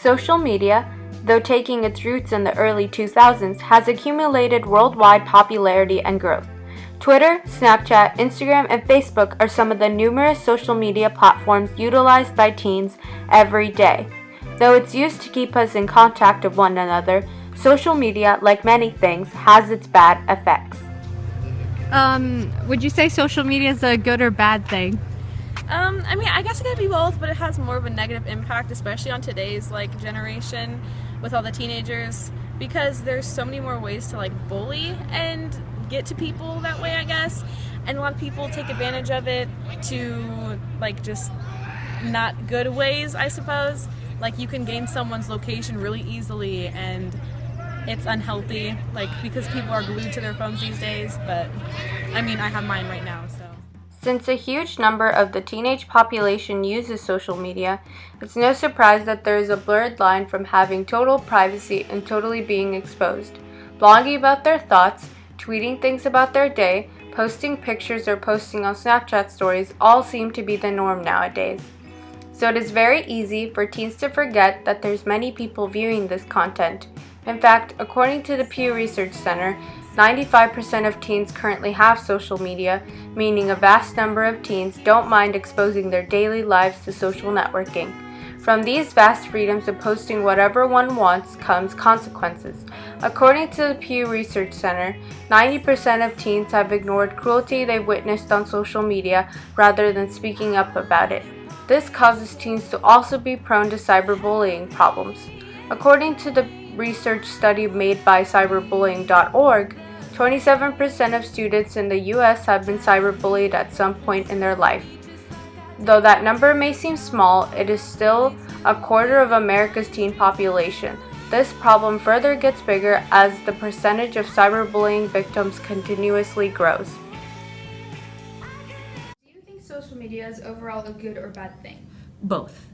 Social media, though taking its roots in the early 2000s, has accumulated worldwide popularity and growth. Twitter, Snapchat, Instagram, and Facebook are some of the numerous social media platforms utilized by teens every day. Though it's used to keep us in contact with one another, social media, like many things, has its bad effects. Would you say social media is a good or bad thing? I guess it could be both, but it has more of a negative impact, especially on today's generation with all the teenagers, because there's so many more ways to bully and get to people that way, I guess. And a lot of people take advantage of it to just not good ways, I suppose. You can gain someone's location really easily, and it's unhealthy, because people are glued to their phones these days. But I have mine right now, so. Since a huge number of the teenage population uses social media, it's no surprise that there is a blurred line from having total privacy and totally being exposed. Blogging about their thoughts, tweeting things about their day, posting pictures or posting on Snapchat stories all seem to be the norm nowadays. So it is very easy for teens to forget that there's many people viewing this content. In fact, according to the Pew Research Center, 95% of teens currently have social media, meaning a vast number of teens don't mind exposing their daily lives to social networking. From these vast freedoms of posting whatever one wants comes consequences. According to the Pew Research Center, 90% of teens have ignored cruelty they've witnessed on social media rather than speaking up about it. This causes teens to also be prone to cyberbullying problems. According to the research study made by cyberbullying.org, 27% of students in the U.S. have been cyberbullied at some point in their life. Though that number may seem small, it is still a quarter of America's teen population. This problem further gets bigger as the percentage of cyberbullying victims continuously grows. Do you think social media is overall a good or bad thing? Both.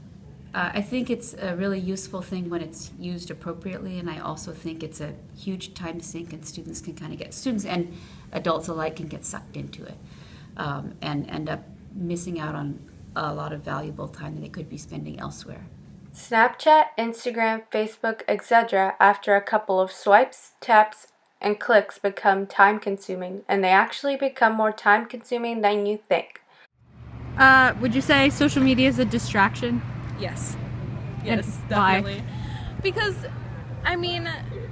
I think it's a really useful thing when it's used appropriately, and I also think it's a huge time sink, and students and adults alike can get sucked into it and end up missing out on a lot of valuable time that they could be spending elsewhere. Snapchat, Instagram, Facebook, etc., after a couple of swipes, taps, and clicks become time-consuming, and they actually become more time-consuming than you think. Would you say social media is a distraction? Yes, And definitely. why? Because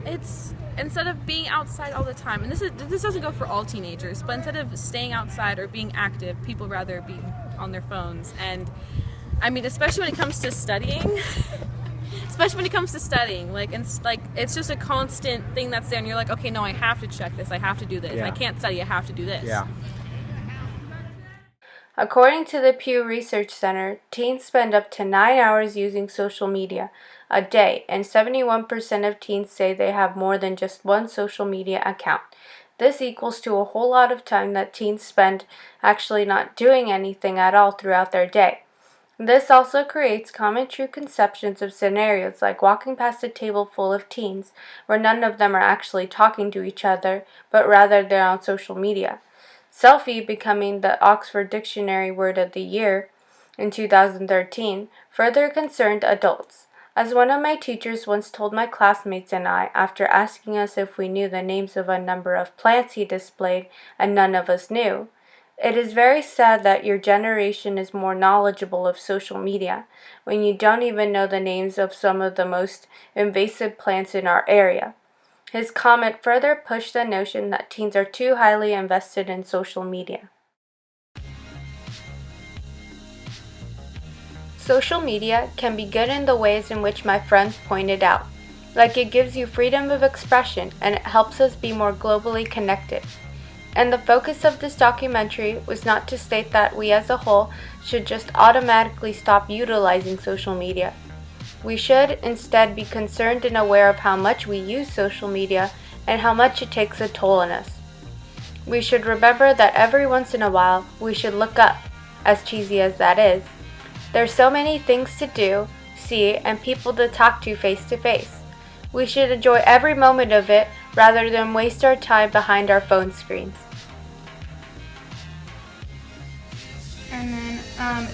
it's instead of being outside all the time, and this doesn't go for all teenagers, but instead of staying outside or being active, people rather be on their phones. And especially when it comes to studying, it's just a constant thing that's there, and you're like, okay, no, I have to check this, I have to do this. Yeah. I can't study, I have to do this. Yeah. According to the Pew Research Center, teens spend up to 9 hours using social media a day, and 71% of teens say they have more than just one social media account. This equals to a whole lot of time that teens spend actually not doing anything at all throughout their day. This also creates common true conceptions of scenarios like walking past a table full of teens where none of them are actually talking to each other, but rather they're on social media. Selfie becoming the Oxford Dictionary Word of the Year in 2013 further concerned adults. As one of my teachers once told my classmates and I after asking us if we knew the names of a number of plants he displayed and none of us knew, "It is very sad that your generation is more knowledgeable of social media when you don't even know the names of some of the most invasive plants in our area." His comment further pushed the notion that teens are too highly invested in social media. Social media can be good in the ways in which my friends pointed out. It gives you freedom of expression and it helps us be more globally connected. And the focus of this documentary was not to state that we as a whole should just automatically stop utilizing social media. We should instead be concerned and aware of how much we use social media and how much it takes a toll on us. We should remember that every once in a while we should look up, as cheesy as that is. There's so many things to do, see, and people to talk to face to face. We should enjoy every moment of it rather than waste our time behind our phone screens. And then,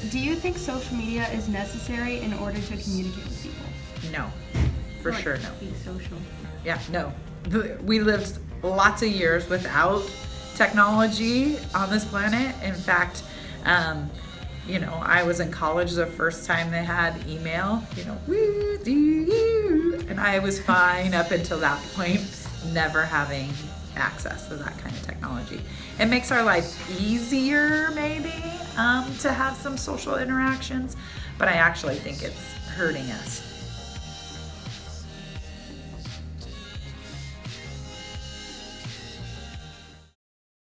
do you think social media is necessary in order to communicate with people? No, for sure no. Be social. Yeah, no. We lived lots of years without technology on this planet. In fact, you know, I was in college the first time they had email, you know, woo, do you? And I was fine up until that point, never having access to that kind of technology. It makes our life easier, maybe, to have some social interactions, but I actually think it's hurting us.